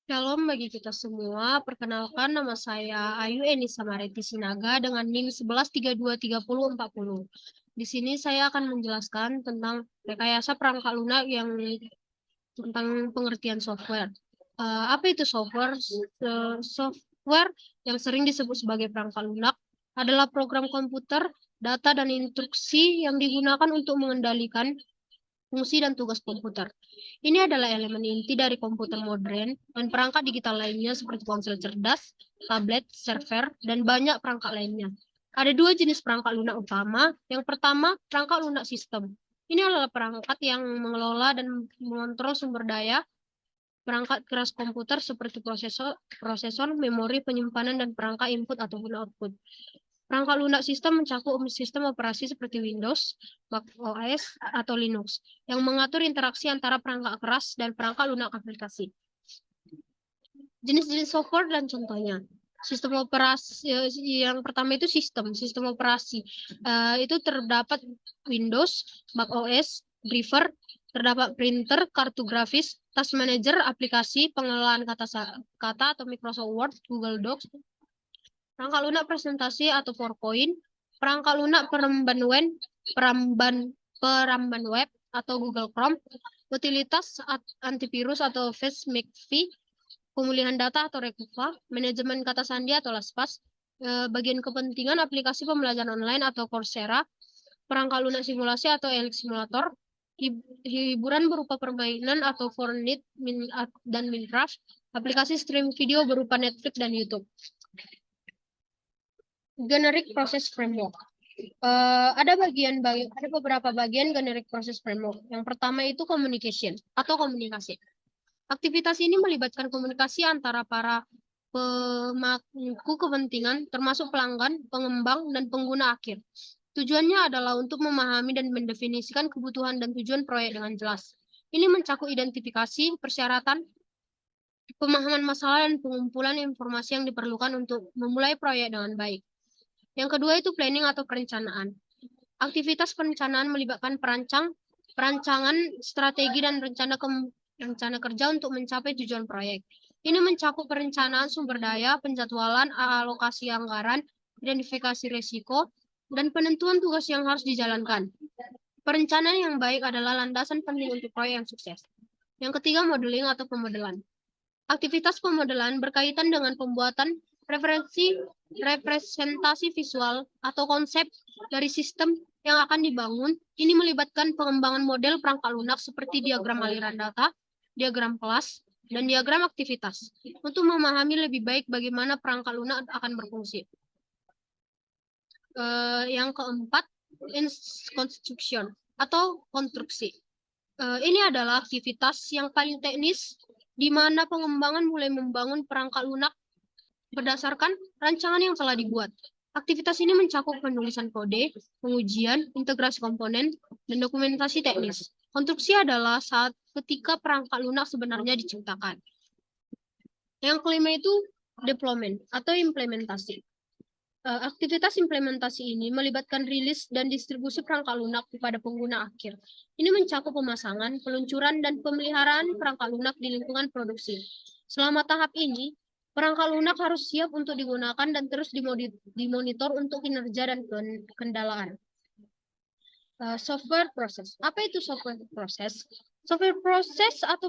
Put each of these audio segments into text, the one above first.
Shalom bagi kita semua. Perkenalkan, nama saya Ayu Enisa Mareti Sinaga dengan NIM 11323040. Di sini saya akan menjelaskan tentang rekayasa perangkat lunak yang tentang pengertian software. Apa itu software? Software yang sering disebut sebagai perangkat lunak adalah program komputer, data, dan instruksi yang digunakan untuk mengendalikan fungsi dan tugas komputer. Ini adalah elemen inti dari komputer modern dan perangkat digital lainnya seperti ponsel cerdas, tablet, server, dan banyak perangkat lainnya. Ada dua jenis perangkat lunak utama. Yang pertama, perangkat lunak sistem. Ini adalah perangkat yang mengelola dan mengontrol sumber daya perangkat keras komputer seperti prosesor, memori, penyimpanan, dan perangkat input ataupun output. Perangkat lunak sistem mencakup sistem operasi seperti Windows, Mac OS, atau Linux, yang mengatur interaksi antara perangkat keras dan perangkat lunak aplikasi. Jenis-jenis software dan contohnya. Sistem operasi yang pertama itu sistem operasi. Itu terdapat Windows, Mac OS, driver, terdapat printer, kartu grafis, task manager, aplikasi, pengelolaan kata atau Microsoft Word, Google Docs, perangkat lunak presentasi atau PowerPoint, perangkat lunak peramban web atau Google Chrome, utilitas antivirus atau Face McAfee, pemulihan data atau Rekuva, manajemen kata sandi atau LastPass, bagian kepentingan aplikasi pembelajaran online atau Coursera, perangkat lunak simulasi atau Elix Simulator, hiburan berupa permainan atau Fortnite dan Minecraft, aplikasi stream video berupa Netflix dan YouTube. Generic Process Framework. Ada beberapa bagian generic process framework. Yang pertama itu communication atau komunikasi. Aktivitas ini melibatkan komunikasi antara para pemangku kepentingan, termasuk pelanggan, pengembang, dan pengguna akhir. Tujuannya adalah untuk memahami dan mendefinisikan kebutuhan dan tujuan proyek dengan jelas. Ini mencakup identifikasi, persyaratan, pemahaman masalah, dan pengumpulan informasi yang diperlukan untuk memulai proyek dengan baik. Yang kedua itu planning atau perencanaan. Aktivitas perencanaan melibatkan perancangan strategi dan rencana kerja untuk mencapai tujuan proyek. Ini mencakup perencanaan sumber daya, penjadwalan, alokasi anggaran, identifikasi risiko, dan penentuan tugas yang harus dijalankan. Perencanaan yang baik adalah landasan penting untuk proyek yang sukses. Yang ketiga, modeling atau pemodelan. Aktivitas pemodelan berkaitan dengan pembuatan representasi visual atau konsep dari sistem yang akan dibangun. Ini melibatkan pengembangan model perangkat lunak seperti diagram aliran data, diagram kelas, dan diagram aktivitas untuk memahami lebih baik bagaimana perangkat lunak akan berfungsi. Yang keempat, construction atau konstruksi. Ini adalah aktivitas yang paling teknis di mana pengembangan mulai membangun perangkat lunak berdasarkan rancangan yang telah dibuat. Aktivitas ini mencakup penulisan kode, pengujian, integrasi komponen, dan dokumentasi teknis. Konstruksi adalah saat ketika perangkat lunak sebenarnya diciptakan. Yang kelima itu deployment atau implementasi. Aktivitas implementasi ini melibatkan rilis dan distribusi perangkat lunak kepada pengguna akhir. Ini mencakup pemasangan, peluncuran, dan pemeliharaan perangkat lunak di lingkungan produksi. Selama tahap ini, perangkat lunak harus siap untuk digunakan dan terus dimonitor untuk kinerja dan kendalaan. Software proses. Apa itu software proses? Software proses atau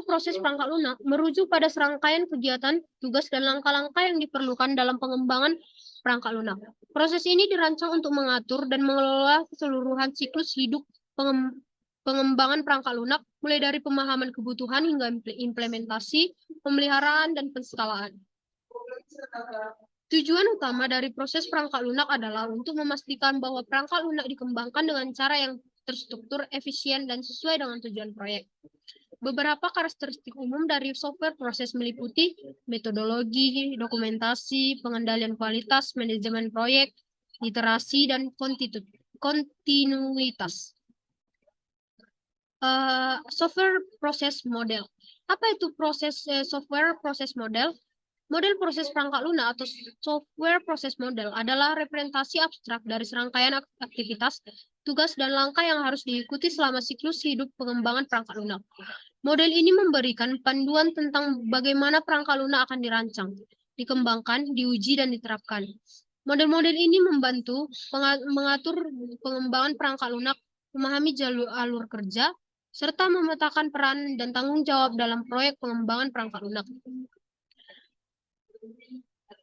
proses perangkat lunak merujuk pada serangkaian kegiatan, tugas, dan langkah-langkah yang diperlukan dalam pengembangan perangkat lunak. Proses ini dirancang untuk mengatur dan mengelola keseluruhan siklus hidup pengembangan perangkat lunak, mulai dari pemahaman kebutuhan hingga implementasi, pemeliharaan, dan penskalaan. Tujuan utama dari proses perangkat lunak adalah untuk memastikan bahwa perangkat lunak dikembangkan dengan cara yang terstruktur, efisien, dan sesuai dengan tujuan proyek. Beberapa karakteristik umum dari software proses meliputi metodologi, dokumentasi, pengendalian kualitas, manajemen proyek, literasi, dan kontinuitas. Software proses model. Apa itu software proses model? Model proses perangkat lunak atau software proses model adalah representasi abstrak dari serangkaian aktivitas, tugas, dan langkah yang harus diikuti selama siklus hidup pengembangan perangkat lunak. Model ini memberikan panduan tentang bagaimana perangkat lunak akan dirancang, dikembangkan, diuji, dan diterapkan. Model-model ini membantu mengatur pengembangan perangkat lunak, memahami jalur alur kerja, serta memetakan peran dan tanggung jawab dalam proyek pengembangan perangkat lunak.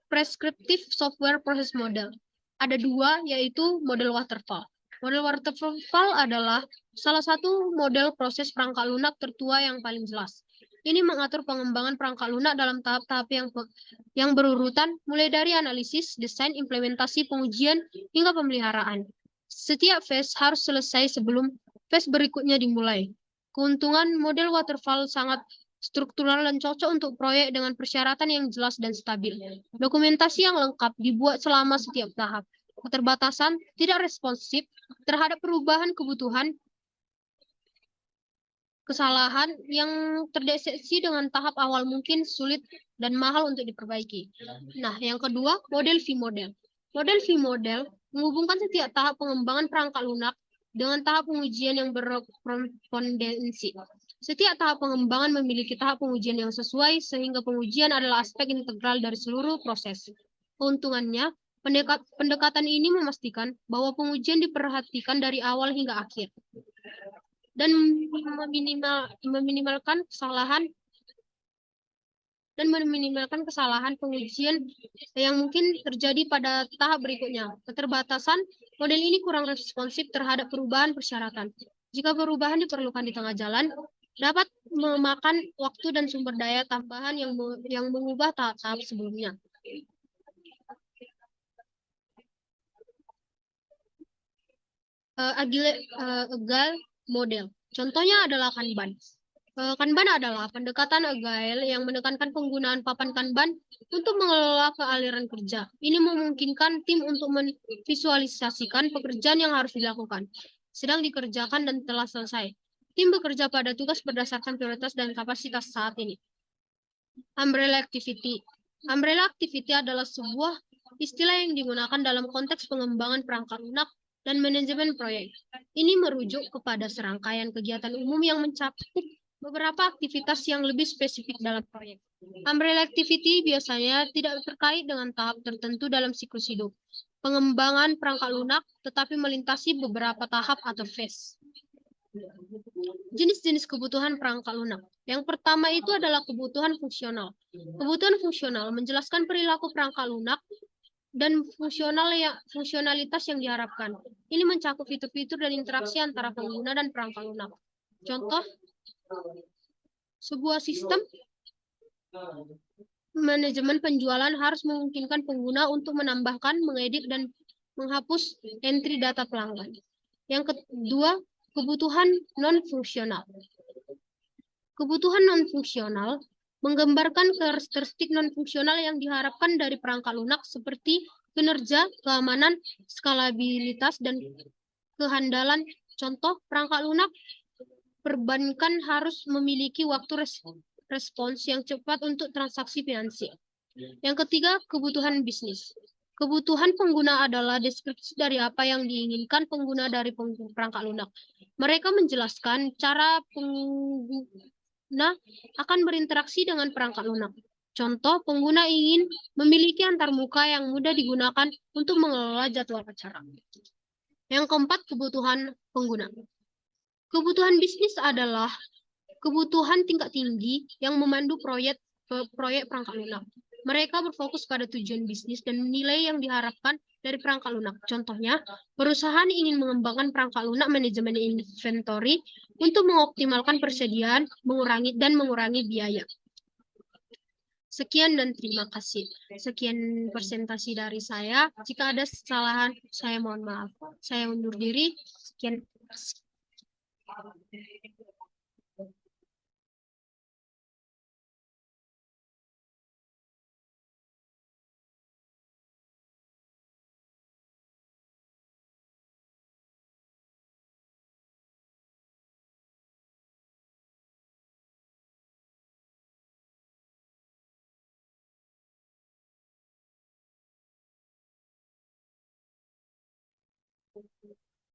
Prescriptive Software Process Model. Ada dua, yaitu model waterfall. Model waterfall adalah salah satu model proses perangkat lunak tertua yang paling jelas. Ini mengatur pengembangan perangkat lunak dalam tahap-tahap yang berurutan, mulai dari analisis, desain, implementasi, pengujian, hingga pemeliharaan. Setiap phase harus selesai sebelum phase berikutnya dimulai. Keuntungan model waterfall sangat struktural dan cocok untuk proyek dengan persyaratan yang jelas dan stabil. Dokumentasi yang lengkap dibuat selama setiap tahap. Keterbatasan, tidak responsif terhadap perubahan kebutuhan, kesalahan yang terdeteksi dengan tahap awal mungkin sulit dan mahal untuk diperbaiki. Nah, yang kedua, model V-model. Model V-model menghubungkan setiap tahap pengembangan perangkat lunak dengan tahap pengujian yang berkorespondensi. Setiap tahap pengembangan memiliki tahap pengujian yang sesuai, sehingga pengujian adalah aspek integral dari seluruh proses. Keuntungannya, pendekatan ini memastikan bahwa pengujian diperhatikan dari awal hingga akhir dan meminimalkan kesalahan pengujian yang mungkin terjadi pada tahap berikutnya. Keterbatasan, model ini kurang responsif terhadap perubahan persyaratan. Jika perubahan diperlukan di tengah jalan, dapat memakan waktu dan sumber daya tambahan yang mengubah tahap-tahap sebelumnya. Agile model. Contohnya adalah Kanban. Kanban adalah pendekatan agile yang menekankan penggunaan papan Kanban untuk mengelola kealiran kerja. Ini memungkinkan tim untuk memvisualisasikan pekerjaan yang harus dilakukan, sedang dikerjakan dan telah selesai. Tim bekerja pada tugas berdasarkan prioritas dan kapasitas saat ini. Umbrella Activity. Umbrella Activity adalah sebuah istilah yang digunakan dalam konteks pengembangan perangkat lunak dan manajemen proyek. Ini merujuk kepada serangkaian kegiatan umum yang mencakup beberapa aktivitas yang lebih spesifik dalam proyek. Umbrella Activity biasanya tidak terkait dengan tahap tertentu dalam siklus hidup pengembangan perangkat lunak, tetapi melintasi beberapa tahap atau phase. Jenis-jenis kebutuhan perangkat lunak. Yang pertama itu adalah kebutuhan fungsional. Kebutuhan fungsional menjelaskan perilaku perangkat lunak dan fungsionalitas yang diharapkan. Ini mencakup fitur-fitur dan interaksi antara pengguna dan perangkat lunak. Contoh, sebuah sistem manajemen penjualan harus memungkinkan pengguna untuk menambahkan, mengedit, dan menghapus entry data pelanggan. Yang kedua, kebutuhan non-fungsional. Kebutuhan non-fungsional menggambarkan karakteristik non-fungsional yang diharapkan dari perangkat lunak seperti kinerja, keamanan, skalabilitas, dan kehandalan. Contoh, perangkat lunak perbankan harus memiliki waktu respons yang cepat untuk transaksi finansial. Yang ketiga, kebutuhan bisnis. Kebutuhan pengguna adalah deskripsi dari apa yang diinginkan pengguna dari perangkat lunak. Mereka menjelaskan cara pengguna akan berinteraksi dengan perangkat lunak. Contoh, pengguna ingin memiliki antarmuka yang mudah digunakan untuk mengelola jadwal acara. Yang keempat, kebutuhan pengguna. Kebutuhan bisnis adalah kebutuhan tingkat tinggi yang memandu proyek perangkat lunak. Mereka berfokus pada tujuan bisnis dan nilai yang diharapkan dari perangkat lunak. Contohnya, perusahaan ingin mengembangkan perangkat lunak manajemen inventory untuk mengoptimalkan persediaan, mengurangi biaya. Sekian dan terima kasih. Sekian presentasi dari saya. Jika ada kesalahan, saya mohon maaf. Saya undur diri. Sekian.